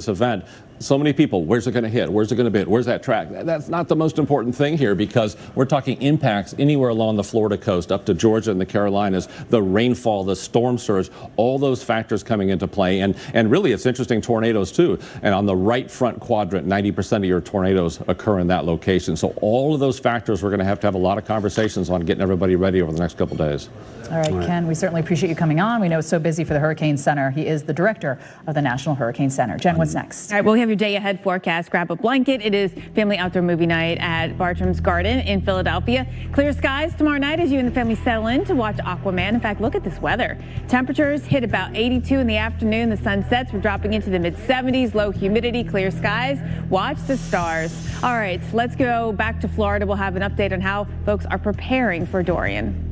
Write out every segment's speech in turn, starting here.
This event, so many people, where's it going to hit? Where's it going to hit? Where's that track? That's not the most important thing here, because we're talking impacts anywhere along the Florida coast up to Georgia and the Carolinas, the rainfall, the storm surge, all those factors coming into play. And really, it's interesting, tornadoes too. And on the right front quadrant, 90% of your tornadoes occur in that location. So all of those factors, we're going to have a lot of conversations on getting everybody ready over the next couple days. All right, Ken, we certainly appreciate you coming on. We know it's so busy for the Hurricane Center. He is the director of the National Hurricane Center. Jen, what's next? All right, well, we have your day ahead forecast. Grab a blanket. It is family outdoor movie night at Bartram's Garden in Philadelphia. Clear skies tomorrow night as you and the family settle in to watch Aquaman. In fact, look at this weather. Temperatures hit about 82 in the afternoon. The sun sets. We're dropping into the mid-70s. Low humidity, clear skies. Watch the stars. All right, let's go back to Florida. We'll have an update on how folks are preparing for Dorian.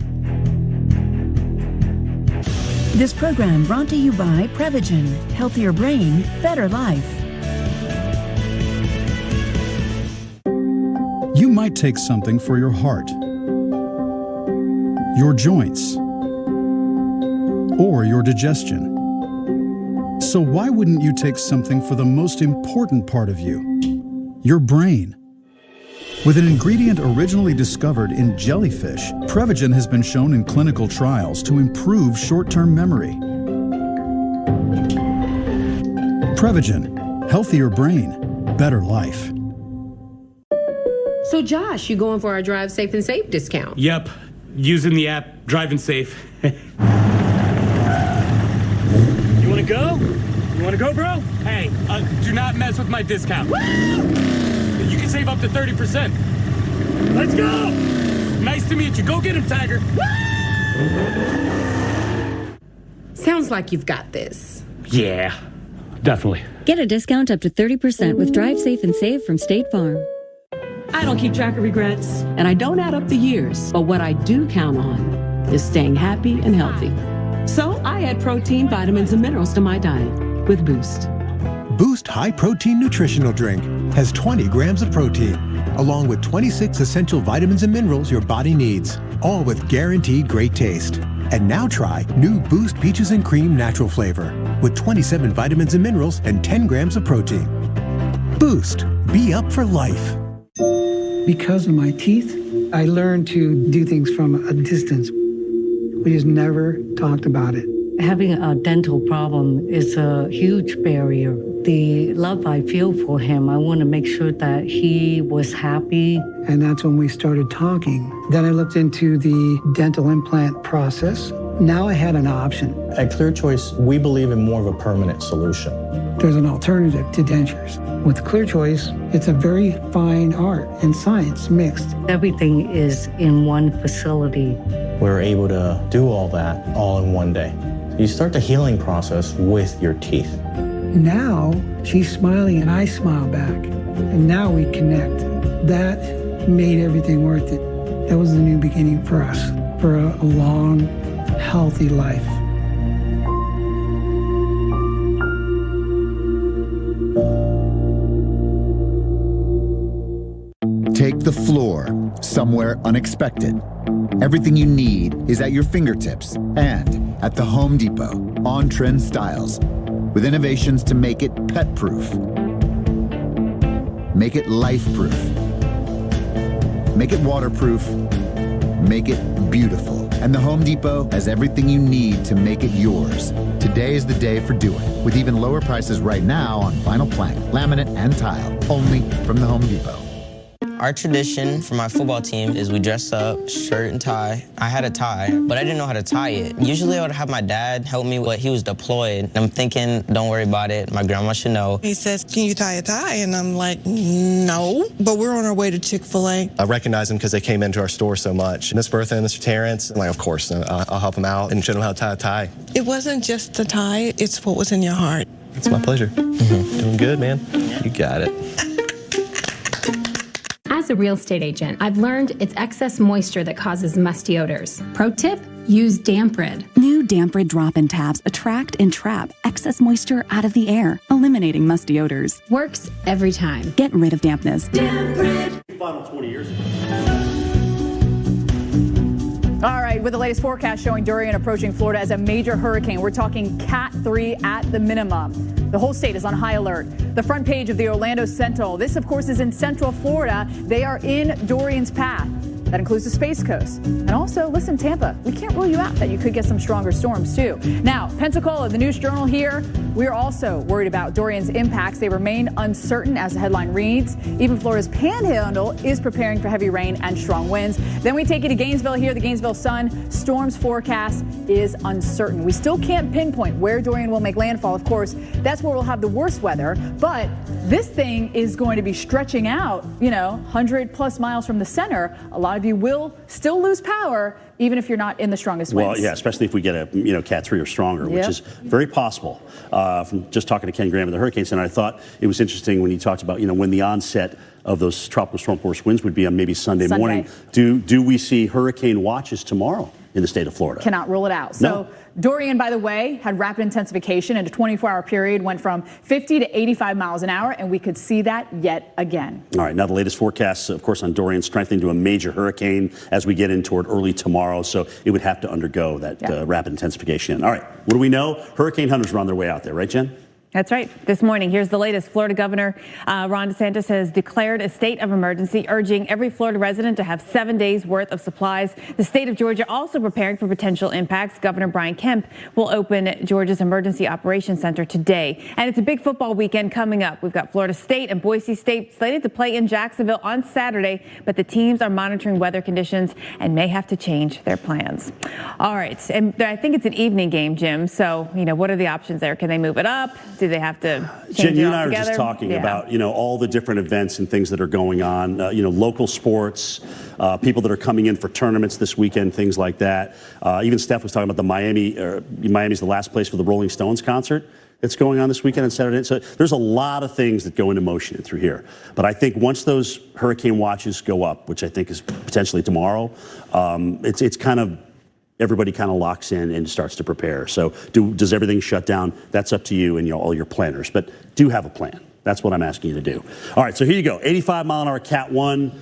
This program brought to you by Prevagen. Healthier brain, better life. You might take something for your heart, your joints, or your digestion. So why wouldn't you take something for the most important part of you, your brain? With an ingredient originally discovered in jellyfish, Prevagen has been shown in clinical trials to improve short-term memory. Prevagen, healthier brain, better life. So Josh, you going for our Drive Safe and Safe discount? Yep, using the app Driving Safe. You wanna go? You wanna go, bro? Hey, do not mess with my discount. Woo! You can save up to 30%. Let's go! Nice to meet you. Go get him, Tiger. Sounds like you've got this. Yeah, definitely. Get a discount up to 30% with Drive Safe and Save from State Farm. I don't keep track of regrets, and I don't add up the years. But what I do count on is staying happy and healthy. So I add protein, vitamins, and minerals to my diet with Boost. Boost High Protein Nutritional Drink has 20 grams of protein, along with 26 essential vitamins and minerals your body needs, all with guaranteed great taste. And now try new Boost Peaches and Cream Natural Flavor with 27 vitamins and minerals and 10 grams of protein. Boost, be up for life. Because of my teeth, I learned to do things from a distance. We just never talked about it. Having a dental problem is a huge barrier. The love I feel for him, I want to make sure that he was happy. And that's when we started talking. Then I looked into the dental implant process. Now I had an option. At Clear Choice, we believe in more of a permanent solution. There's an alternative to dentures. With Clear Choice, it's a very fine art and science mixed. Everything is in one facility. We're able to do all that all in one day. You start the healing process with your teeth. Now she's smiling and I smile back. And now we connect. That made everything worth it. That was the new beginning for us, for a long, healthy life. Take the floor somewhere unexpected. Everything you need is at your fingertips and at the Home Depot. On-trend styles with innovations to make it pet-proof, make it life-proof, make it waterproof, make it beautiful. And the Home Depot has everything you need to make it yours. Today is the day for doing, with even lower prices right now on vinyl plank, laminate, and tile, only from the Home Depot. Our tradition for my football team is we dress up, shirt and tie. I had a tie, but I didn't know how to tie it. Usually I would have my dad help me, but he was deployed. I'm thinking, don't worry about it. My grandma should know. He says, can you tie a tie? And I'm like, no. But we're on our way to Chick-fil-A. I recognize them because they came into our store so much. Miss Bertha and Mr. Terrence, I'm like, of course, I'll help them out and show them how to tie a tie. It wasn't just the tie, it's what was in your heart. It's my pleasure. Doing good, man. You got it. As a real estate agent, I've learned it's excess moisture that causes musty odors. Pro tip, use Damp Rid. New Damp Rid drop-in tabs attract and trap excess moisture out of the air, eliminating musty odors. Works every time. Get rid of dampness. Damp Rid. Final 20 years. All right, with the latest forecast showing Dorian approaching Florida as a major hurricane, we're talking Cat 3 at the minimum. The whole state is on high alert. The front page of the Orlando Sentinel. This, of course, is in central Florida. They are in Dorian's path. That includes the Space Coast. And also, listen, Tampa, we can't rule you out that you could get some stronger storms, too. Now, Pensacola, the News Journal here, we're also worried about Dorian's impacts. They remain uncertain, as the headline reads. Even Florida's Panhandle is preparing for heavy rain and strong winds. Then we take you to Gainesville here, the Gainesville Sun. Storms forecast is uncertain. We still can't pinpoint where Dorian will make landfall. Of course, that's where we'll have the worst weather. But this thing is going to be stretching out, 100+ miles from the center. A lot of you will still lose power, even if you're not in the strongest winds. Well, yeah, especially if we get a Cat 3 or stronger, which is very possible. From just talking to Ken Graham at the Hurricane Center, I thought it was interesting when he talked about, when the onset of those tropical storm force winds would be on maybe Sunday morning. Do we see hurricane watches tomorrow in the state of Florida? Cannot rule it out. So Dorian, by the way, had rapid intensification in a 24-hour period, went from 50 to 85 miles an hour, and we could see that yet again. All right, now the latest forecasts, of course, on Dorian strengthening to a major hurricane as we get in toward early tomorrow, so it would have to undergo that rapid intensification. All right, what do we know? Hurricane hunters are on their way out there, right, Jen? That's right. This morning, here's the latest. Florida Governor Ron DeSantis has declared a state of emergency, urging every Florida resident to have 7 days worth of supplies. The state of Georgia also preparing for potential impacts. Governor Brian Kemp will open Georgia's Emergency Operations Center today. And it's a big football weekend coming up. We've got Florida State and Boise State slated to play in Jacksonville on Saturday, but the teams are monitoring weather conditions and may have to change their plans. All right. And I think it's an evening game, Jim. So, what are the options there? Can they move it up? Do they have to change Jen, you it and I altogether? are just talking about, all the different events and things that are going on, local sports, people that are coming in for tournaments this weekend, things like that. Even Steph was talking about Miami's the last place for the Rolling Stones concert that's going on this weekend on Saturday. So there's a lot of things that go into motion through here. But I think once those hurricane watches go up, which I think is potentially tomorrow, it's kind of, everybody kind of locks in and starts to prepare. So does everything shut down? That's up to you and all your planners. But do have a plan. That's what I'm asking you to do. All right, so here you go. 85-mile-an-hour Cat 1.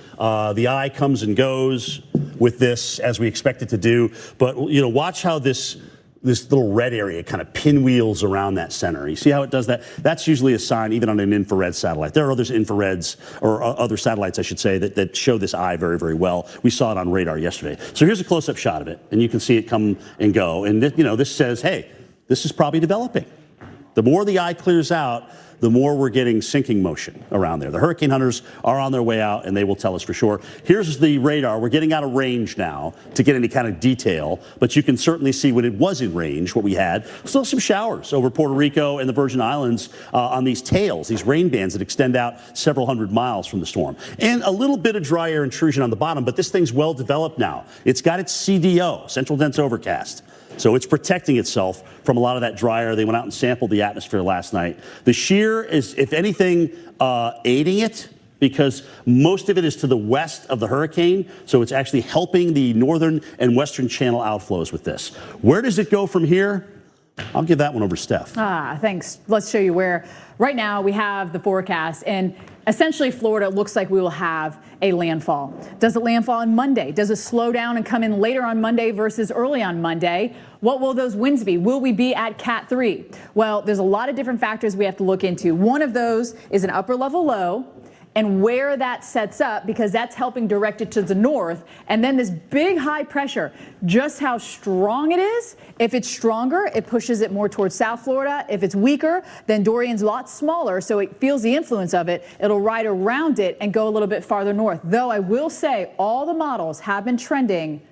The eye comes and goes with this, as we expect it to do. But, watch how this little red area kind of pinwheels around that center. You see how it does that? That's usually a sign, even on an infrared satellite. There are other infrareds, or other satellites, I should say, that show this eye very, very well. We saw it on radar yesterday. So here's a close-up shot of it, and you can see it come and go. And, this says, hey, this is probably developing. The more the eye clears out, the more we're getting sinking motion around there. The hurricane hunters are on their way out, and they will tell us for sure. Here's the radar. We're getting out of range now to get any kind of detail, but you can certainly see when it was in range, what we had. Still some showers over Puerto Rico and the Virgin Islands on these tails, these rain bands that extend out several hundred miles from the storm. And a little bit of dry air intrusion on the bottom, but this thing's well developed now. It's got its CDO, Central Dense Overcast. So it's protecting itself from a lot of that dry air. They went out and sampled the atmosphere last night. The shear is, if anything, aiding it, because most of it is to the west of the hurricane. So it's actually helping the northern and western channel outflows with this. Where does it go from here? I'll give that one over to Steph. Thanks. Let's show you where. Right now we have the forecast, and essentially Florida looks like we will have a landfall. Does it landfall on Monday? Does it slow down and come in later on Monday versus early on Monday? What will those winds be? Will we be at Cat 3? Well, there's a lot of different factors we have to look into. One of those is an upper level low, and where that sets up, because that's helping direct it to the north. And then this big high pressure, just how strong it is. If it's stronger, it pushes it more towards South Florida. If it's weaker, then Dorian's a lot smaller, so it feels the influence of it. It'll ride around it and go a little bit farther north. Though I will say all the models have been trending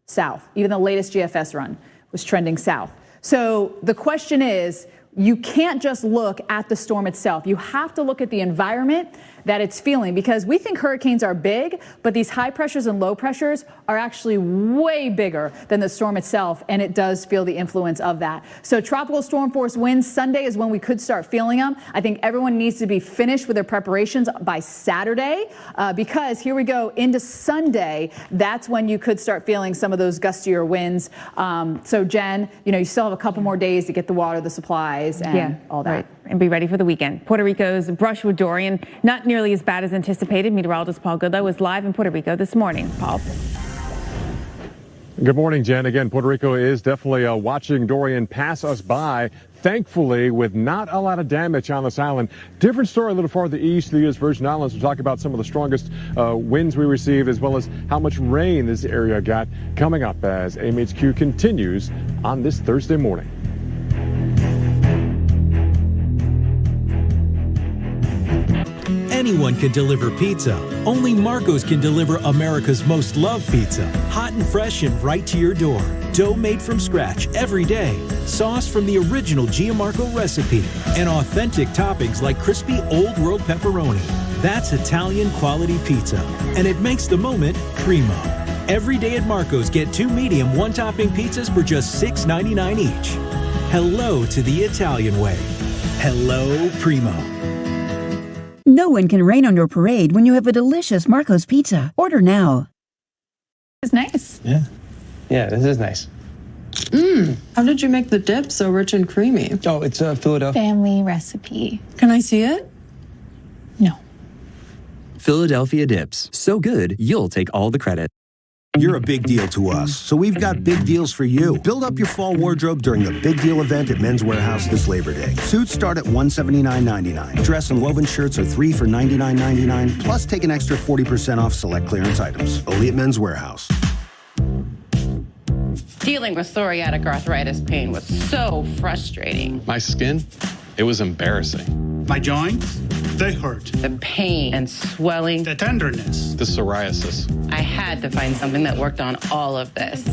south. Even the latest GFS run was trending south. So the question is, you can't just look at the storm itself. You have to look at the environment that it's feeling, because we think hurricanes are big, but these high pressures and low pressures are actually way bigger than the storm itself, and it does feel the influence of that. So tropical storm force winds, Sunday is when we could start feeling them. I think everyone needs to be finished with their preparations by Saturday, because here we go into Sunday. That's when you could start feeling some of those gustier winds. So Jen, you still have a couple more days to get the water, the supplies, and all that. Right. And be ready for the weekend. Puerto Rico's brush with Dorian, not nearly as bad as anticipated. Meteorologist Paul Goodlow was live in Puerto Rico this morning. Paul. Good morning, Jen. Again, Puerto Rico is definitely watching Dorian pass us by, thankfully, with not a lot of damage on this island. Different story a little farther east of the U.S. Virgin Islands. We'll talk about some of the strongest winds we received, as well as how much rain this area got, coming up as AMHQ continues on this Thursday morning. Anyone can deliver pizza. Only Marco's can deliver America's most loved pizza. Hot and fresh and right to your door. Dough made from scratch every day. Sauce from the original Gianmarco recipe. And authentic toppings like crispy Old World pepperoni. That's Italian quality pizza. And it makes the moment primo. Every day at Marco's, get 2 medium, 1-topping pizzas for just $6.99 each. Hello to the Italian way. Hello, Primo. No one can rain on your parade when you have a delicious Marco's pizza. Order now. It's nice. Yeah, this is nice. How did you make the dip so rich and creamy? Oh, it's Philadelphia. Family recipe. Can I see it? Philadelphia dips. So good, you'll take all the credit. You're a big deal to us, so we've got big deals for you. Build up your fall wardrobe during the big deal event at Men's Warehouse this Labor Day. Suits start at $179.99. Dress and woven shirts are 3 for $99.99, plus take an extra 40% off select clearance items. Only at Men's Warehouse. Dealing with psoriatic arthritis pain was so frustrating. My skin, it was embarrassing. My joints, they hurt. The pain and swelling. The tenderness. The psoriasis. I had to find something that worked on all of this.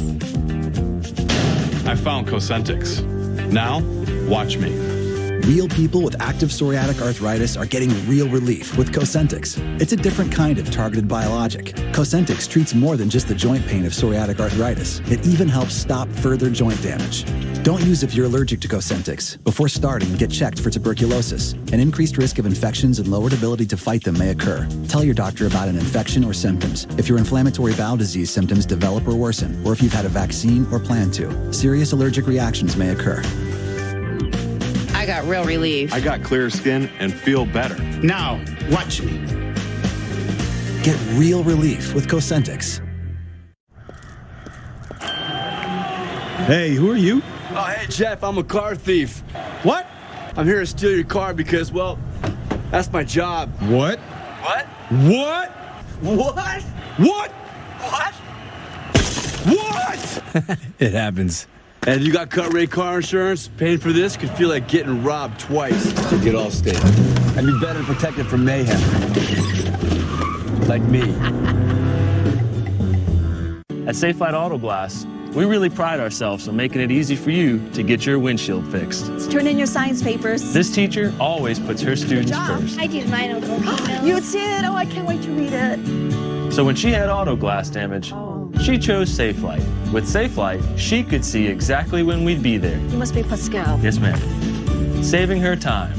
I found Cosentix. Now, watch me. Real people with active psoriatic arthritis are getting real relief with Cosentix. It's a different kind of targeted biologic. Cosentix treats more than just the joint pain of psoriatic arthritis. It even helps stop further joint damage. Don't use if you're allergic to Cosentix. Before starting, get checked for tuberculosis. An increased risk of infections and lowered ability to fight them may occur. Tell your doctor about an infection or symptoms. If your inflammatory bowel disease symptoms develop or worsen, or if you've had a vaccine or plan to, serious allergic reactions may occur. I got real relief. I got clear skin and feel better. Now, watch me. Get real relief with Cosentix. Hey, who are you? Oh, hey, Jeff, I'm a car thief. What? I'm here to steal your car because, well, that's my job. What? What? What? What? What? What? What? It happens. And if you got cut rate car insurance, paying for this could feel like getting robbed twice. So get all state. And be better protected from mayhem. Like me. At Safe Light Auto Glass, we really pride ourselves on making it easy for you to get your windshield fixed. Turn in your science papers. This teacher always puts her students first. I did mine over. You did? Oh, I can't wait to read it. So when she had auto glass damage, she chose Safe Light. With Safe Light, she could see exactly when we'd be there. You must be Pascal. Yes, ma'am. Saving her time.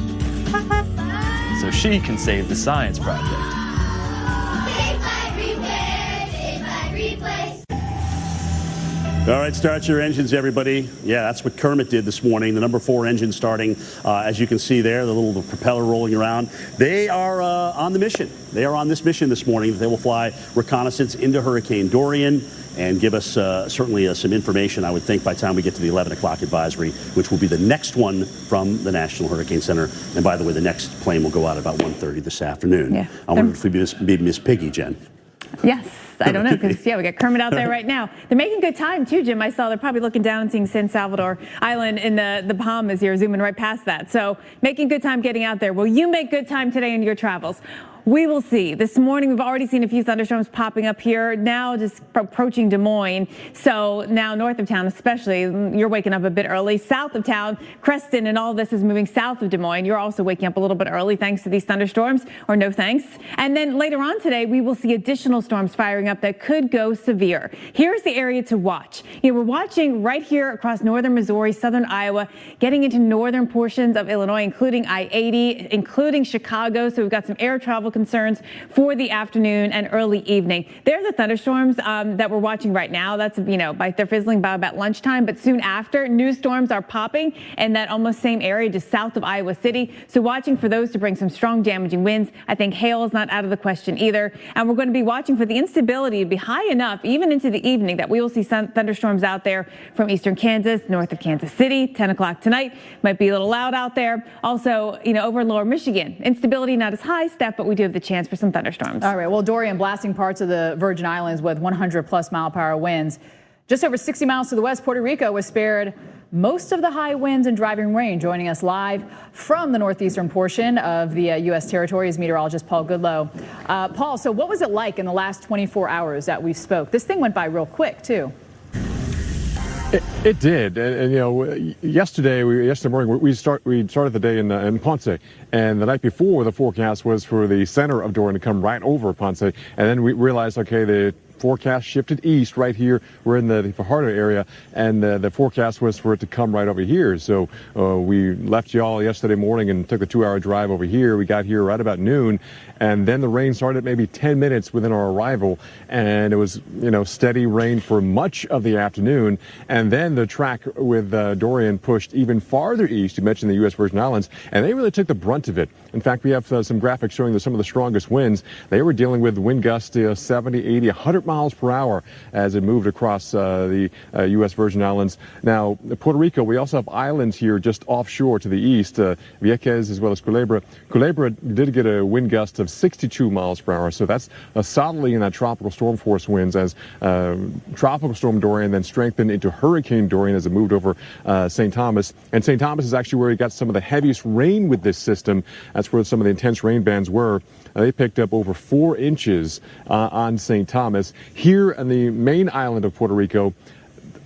So she can save the science project. Safe Light Repair, Safe Light Replace. All right, start your engines, everybody. Yeah, that's what Kermit did this morning. The number 4 engine starting, as you can see there, the little propeller rolling around. They are on the mission. They are on this mission this morning. They will fly reconnaissance into Hurricane Dorian and give us certainly some information, I would think, by the time we get to the 11 o'clock advisory, which will be the next one from the National Hurricane Center. And by the way, the next plane will go out about 1:30 this afternoon. Yeah. I wonder if we'd be Miss Piggy, Jen. Yes. I don't know, because, yeah, we got Kermit out there right now. They're making good time, too, Jim. I saw they're probably looking down and seeing San Salvador Island in the Bahamas here, zooming right past that. So making good time getting out there. Will you make good time today in your travels? We will see. This morning, we've already seen a few thunderstorms popping up here, now just approaching Des Moines. So now north of town, especially, you're waking up a bit early. South of town, Creston and all this is moving south of Des Moines. You're also waking up a little bit early thanks to these thunderstorms, or no thanks. And then later on today, we will see additional storms firing up that could go severe. Here's the area to watch. We're watching right here across northern Missouri, southern Iowa, getting into northern portions of Illinois, including I-80, including Chicago. So we've got some air travel concerns for the afternoon and early evening. There are the thunderstorms that we're watching right now. That's, they're fizzling by about lunchtime, but soon after, new storms are popping in that almost same area just south of Iowa City. So watching for those to bring some strong damaging winds. I think hail is not out of the question either. And we're going to be watching for the instability to be high enough even into the evening that we will see some thunderstorms out there from eastern Kansas, north of Kansas City, 10 o'clock tonight. Might be a little loud out there. Also, over in lower Michigan, instability not as high, Steph, but we do have the chance for some thunderstorms. All right. Well, Dorian blasting parts of the Virgin Islands with 100+ mile-per-hour winds. Just over 60 miles to the west, Puerto Rico was spared most of the high winds and driving rain. Joining us live from the northeastern portion of the U.S. territory is meteorologist Paul Goodloe. Paul, so what was it like in the last 24 hours that we spoke? This thing went by real quick, too. It did, and yesterday morning we started the day in Ponce, and the night before the forecast was for the center of Dorian to come right over Ponce, and then we realized, okay, the forecast shifted east right here. We're in the Fajardo area, and the forecast was for it to come right over here. So we left y'all yesterday morning and took a 2-hour drive over here. We got here right about noon, and then the rain started maybe 10 minutes within our arrival, and it was steady rain for much of the afternoon. And then the track with Dorian pushed even farther east. You mentioned the U.S. Virgin Islands, and they really took the brunt of it. In fact, we have some graphics showing some of the strongest winds. They were dealing with wind gusts 70, 80, 100 miles per hour as it moved across the U.S. Virgin Islands. Now, Puerto Rico, we also have islands here just offshore to the east, Vieques as well as Culebra. Culebra did get a wind gust of 62 miles per hour, so that's solidly in that tropical storm force winds as Tropical Storm Dorian then strengthened into Hurricane Dorian as it moved over St. Thomas. And St. Thomas is actually where we got some of the heaviest rain with this system. That's where some of the intense rain bands were. They picked up over 4 inches on St. Thomas. Here on the main island of Puerto Rico,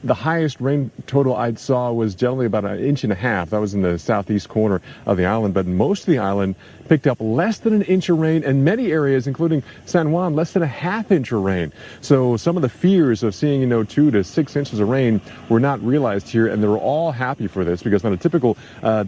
the highest rain total I saw was generally about 1.5 inches. That was in the southeast corner of the island, but most of the island picked up less than 1 inch of rain, and many areas, including San Juan, less than 1/2 inch of rain. So some of the fears of seeing 2 to 6 inches of rain were not realized here, and they were all happy for this, because on a typical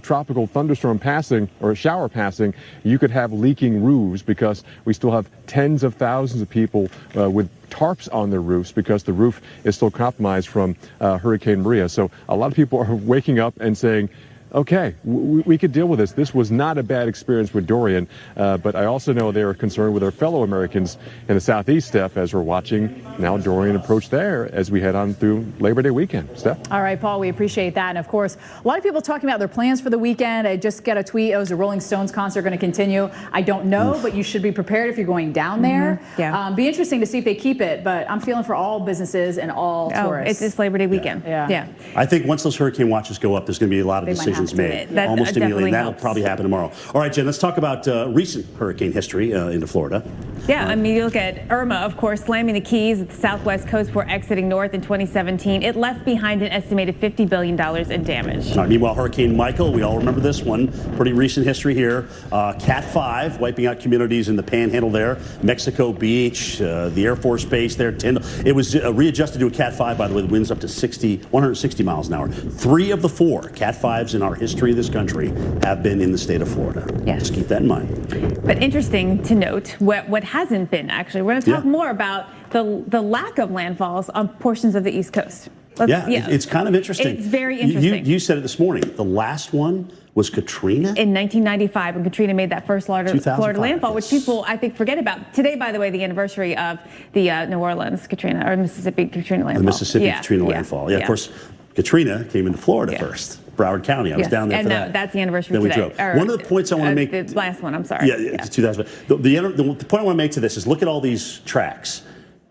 tropical thunderstorm passing or shower passing, you could have leaking roofs, because we still have tens of thousands of people with tarps on their roofs because the roof is still compromised from Hurricane Maria. So a lot of people are waking up and saying, okay, we could deal with this. This was not a bad experience with Dorian, but I also know they are concerned with our fellow Americans in the southeast, Steph, as we're watching now Dorian approach there as we head on through Labor Day weekend. Steph? All right, Paul, we appreciate that. And of course, a lot of people talking about their plans for the weekend. I just got a tweet, is the Rolling Stones concert going to continue? I don't know, but you should be prepared if you're going down there. Yeah. Be interesting to see if they keep it, but I'm feeling for all businesses and all tourists. It's Labor Day weekend. Yeah. I think once those hurricane watches go up, there's going to be a lot of decisions made almost immediately, and that'll probably happen tomorrow. All right, Jen, let's talk about recent hurricane history into Florida. Yeah, I mean, you look at Irma, of course, slamming the Keys at the southwest coast before exiting north in 2017. It left behind an estimated $50 billion in damage. Meanwhile, Hurricane Michael, we all remember this one, pretty recent history here. Cat 5 wiping out communities in the Panhandle there, Mexico Beach, the Air Force Base there, Tyndall. It was readjusted to a Cat 5, by the way, the winds up to 160 miles an hour. 3 of the 4 Cat 5s in our history of this country have been in the state of Florida. Yes. Just keep that in mind. But interesting to note what hasn't been, actually. We're going to talk more about the lack of landfalls on portions of the East Coast. It's kind of interesting. It's very interesting. You said it this morning. The last one was Katrina? In 1995, when Katrina made that first Florida landfall, which people, I think, forget about. Today, by the way, the anniversary of the New Orleans Katrina, or Mississippi Katrina landfall. The Mississippi Katrina landfall. Yeah, of course, Katrina came into Florida first. Broward County. I was down there for that. That's the anniversary today. One of the points I want to make. The last one, I'm sorry. Yeah, 2000. The point I want to make to this is look at all these tracks.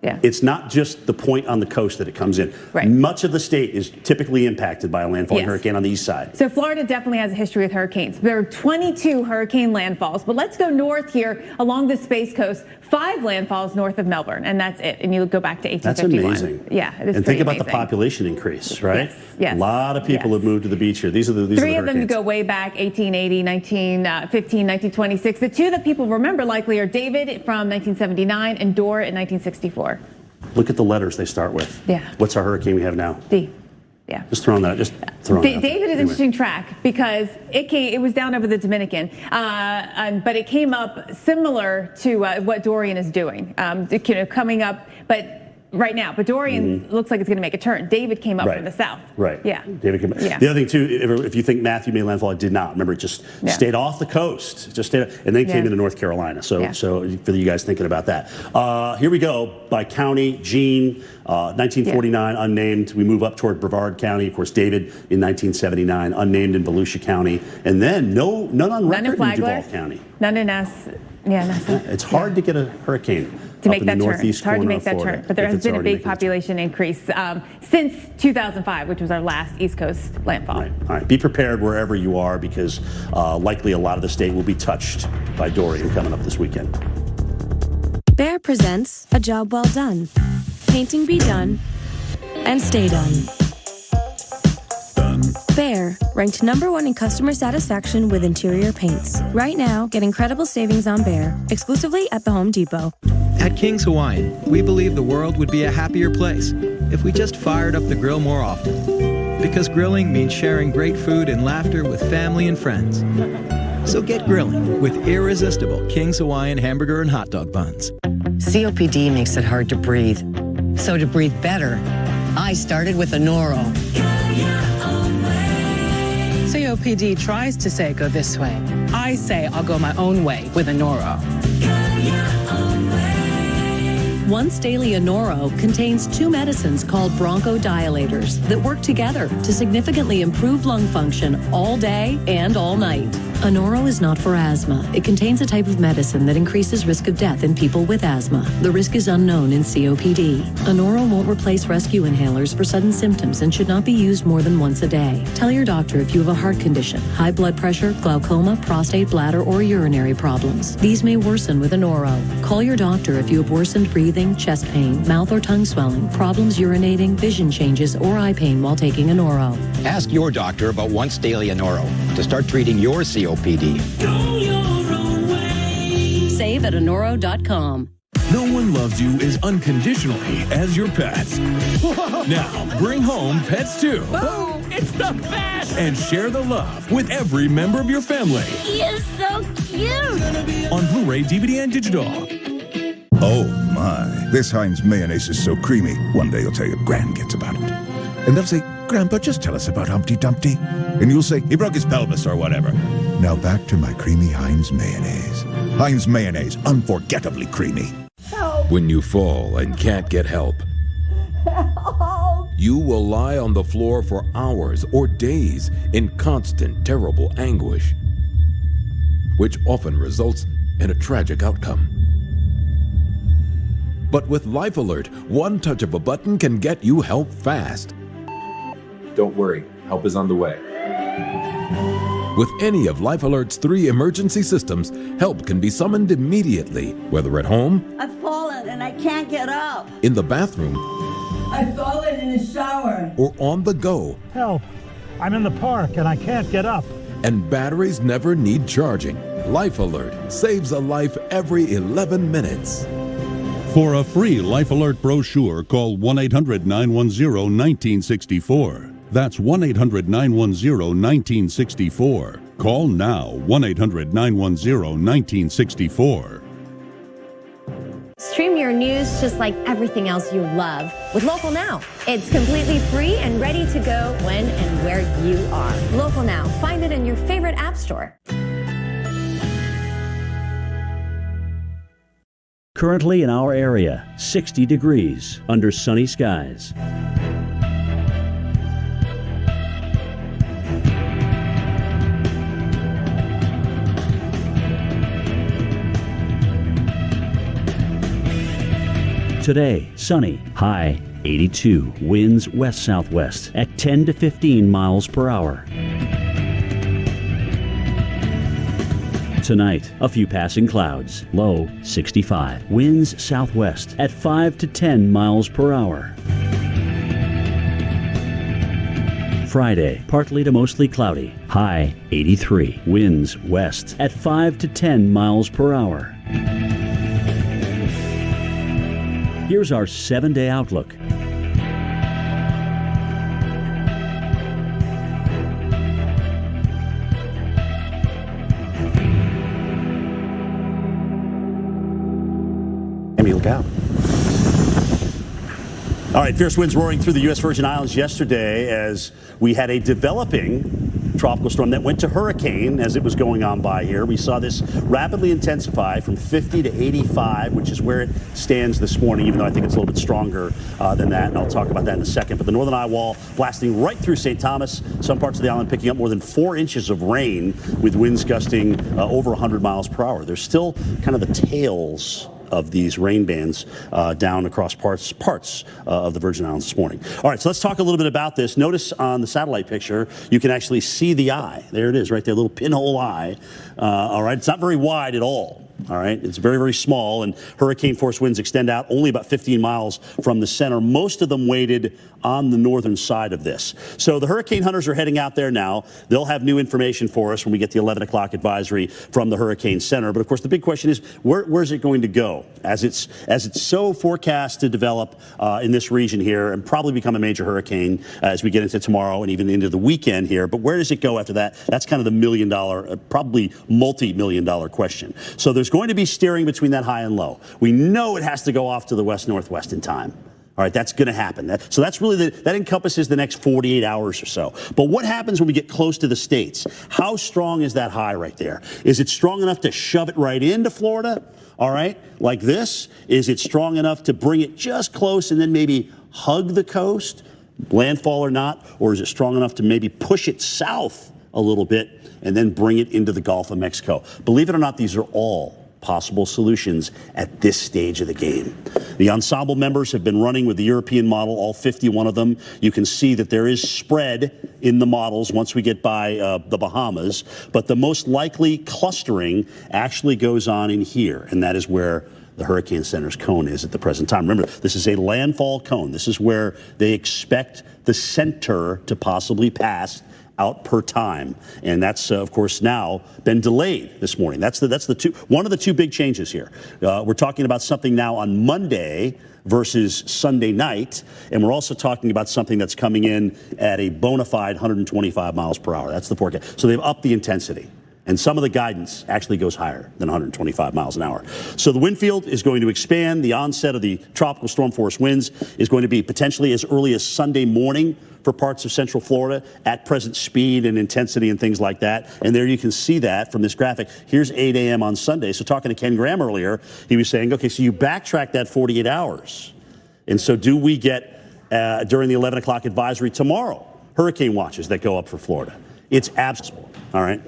Yeah. It's not just the point on the coast that it comes in. Right. Much of the state is typically impacted by a landfalling hurricane on the east side. So Florida definitely has a history with hurricanes. There are 22 hurricane landfalls, but let's go north here along the Space Coast. 5 landfalls north of Melbourne, and that's it. And you go back to 1851. That's amazing. Yeah, it is. And think about the population increase, right? Yes. A lot of people have moved to the beach here. These are the 3 of them go way back, 1880, 1915, 1926. The 2 that people remember likely are David from 1979 and Dora in 1964. Look at the letters they start with. Yeah. What's our hurricane we have now? D. Yeah. Just throwing that. David is an interesting track because it was down over the Dominican, but it came up similar to what Dorian is doing. Coming up, but. Right now, but Dorian looks like it's going to make a turn. David came up from the south. Right. Yeah. David came up. Yeah. The other thing, too, if you think Matthew made landfall, it did not. Remember, it just stayed off the coast. Just stayed, and then came into North Carolina. So for you guys thinking about that. Here we go. By county, Gene, 1949, unnamed. We move up toward Brevard County. Of course, David in 1979, unnamed in Volusia County. And then none on record in Duval County. None in Nassau. It's hard to get a hurricane. To make that turn. It's hard to make that turn. But there has been a big population increase since 2005, which was our last East Coast landfall. All right. Be prepared wherever you are because likely a lot of the state will be touched by Dorian coming up this weekend. Bear presents A Job Well Done. Painting be done and stay done. Bear, ranked #1 in customer satisfaction with interior paints. Right now, get incredible savings on Bear, exclusively at the Home Depot. At King's Hawaiian, we believe the world would be a happier place if we just fired up the grill more often. Because grilling means sharing great food and laughter with family and friends. So get grilling with irresistible King's Hawaiian hamburger and hot dog buns. COPD makes it hard to breathe. So to breathe better, I started with Anoro. COPD tries to say go this way. I say I'll go my own way with Anoro. Once Daily Anoro contains 2 medicines called bronchodilators that work together to significantly improve lung function all day and all night. Anoro is not for asthma. It contains a type of medicine that increases risk of death in people with asthma. The risk is unknown in COPD. Anoro won't replace rescue inhalers for sudden symptoms and should not be used more than once a day. Tell your doctor if you have a heart condition, high blood pressure, glaucoma, prostate, bladder, or urinary problems. These may worsen with Anoro. Call your doctor if you have worsened breathing, chest pain, mouth or tongue swelling, problems urinating, vision changes, or eye pain while taking Anoro. Ask your doctor about Once Daily Anoro to start treating your COPD. Save at Anoro.com. No one loves you as unconditionally as your pets. Now, bring home Pets 2. Boom! It's the best! And share the love with every member of your family. He is so cute! On Blu-ray, DVD, and digital. Oh my, this Heinz mayonnaise is so creamy. One day you'll tell your grandkids about it. And they'll say, Grandpa, just tell us about Humpty Dumpty. And you'll say, he broke his pelvis or whatever. Now back to my creamy Heinz mayonnaise. Heinz mayonnaise, unforgettably creamy. When you fall and can't get help, you will lie on the floor for hours or days in constant, terrible anguish, which often results in a tragic outcome. But with Life Alert, one touch of a button can get you help fast. Don't worry, help is on the way. With any of Life Alert's 3 emergency systems, help can be summoned immediately, whether at home, I've fallen and I can't get up. in the bathroom, I've fallen in the shower. or on the go. Help! I'm in the park and I can't get up. And batteries never need charging. Life Alert saves a life every 11 minutes. For a free Life Alert brochure, call 1-800-910-1964. That's 1-800-910-1964. Call now, 1-800-910-1964. Stream your news just like everything else you love with Local Now. It's completely free and ready to go when and where you are. Local Now. Find it in your favorite app store. Currently in our area, 60 degrees under sunny skies. Today, sunny, high 82, winds west-southwest at 10 to 15 miles per hour. Tonight, a few passing clouds, low 65, winds southwest at 5 to 10 miles per hour. Friday, partly to mostly cloudy, high 83, winds west at 5 to 10 miles per hour. Here's our 7-day outlook. Look out. All right, fierce winds roaring through the U.S. Virgin Islands yesterday as we had a developing tropical storm that went to hurricane as it was going on by here. We saw this rapidly intensify from 50 to 85, which is where it stands this morning, even though I think it's a little bit stronger than that, and I'll talk about that in a second. But the northern eye wall blasting right through St. Thomas, some parts of the island picking up more than 4 inches of rain with winds gusting over 100 miles per hour. There's still kind of the tails of these rain bands down across parts of the Virgin Islands this morning. All right, so let's talk a little bit about this. Notice on the satellite picture, you can actually see the eye. There it is, right there, little pinhole eye. All right, it's not very wide at all. All right, it's very, very small, and hurricane force winds extend out only about 15 miles from the center. Most of them weighted on the northern side of this. So the hurricane hunters are heading out there now. They'll have new information for us when we get the 11 o'clock advisory from the Hurricane Center. But of course, the big question is, where's it going to go? As it's so forecast to develop in this region here and probably become a major hurricane as we get into tomorrow and even into the weekend here. But where does it go after that? That's kind of the million-dollar, probably multi-million-dollar question. So there's going to be steering between that high and low. We know it has to go off to the west-northwest in time. All right, that's going to happen. So that's really that encompasses the next 48 hours or so. But what happens when we get close to the states? How strong is that high right there? Is it strong enough to shove it right into Florida? All right, like this? Is it strong enough to bring it just close and then maybe hug the coast, landfall or not? Or is it strong enough to maybe push it south a little bit and then bring it into the Gulf of Mexico? Believe it or not, these are all possible solutions at this stage of the game. The ensemble members have been running with the European model, all 51 of them. You can see that there is spread in the models once we get by the Bahamas, but the most likely clustering actually goes on in here, and that is where the Hurricane Center's cone is at the present time. Remember, this is a landfall cone. This is where they expect the center to possibly pass out per time, and that's of course now been delayed this morning. That's one of the two big changes here. We're talking about something now on Monday versus Sunday night, and we're also talking about something that's coming in at a bona fide 125 miles per hour. That's the forecast. So they've upped the intensity. And some of the guidance actually goes higher than 125 miles an hour. So the wind field is going to expand. The onset of the tropical storm force winds is going to be potentially as early as Sunday morning for parts of central Florida at present speed and intensity and things like that. And there you can see that from this graphic. Here's 8 a.m. on Sunday. So talking to Ken Graham earlier, he was saying, okay, so you backtrack that 48 hours. And so do we get, during the 11 o'clock advisory tomorrow, hurricane watches that go up for Florida? It's absolute. All right.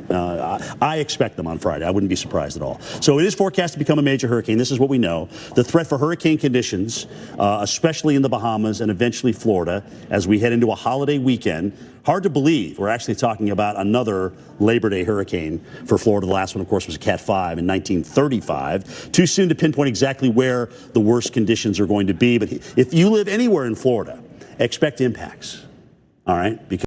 I expect them on Friday. I wouldn't be surprised at all. So it is forecast to become a major hurricane. This is what we know. The threat for hurricane conditions, especially in the Bahamas and eventually Florida, as we head into a holiday weekend. Hard to believe we're actually talking about another Labor Day hurricane for Florida. The last one, of course, was a Cat 5 in 1935. Too soon to pinpoint exactly where the worst conditions are going to be. But if you live anywhere in Florida, expect impacts. All right. Because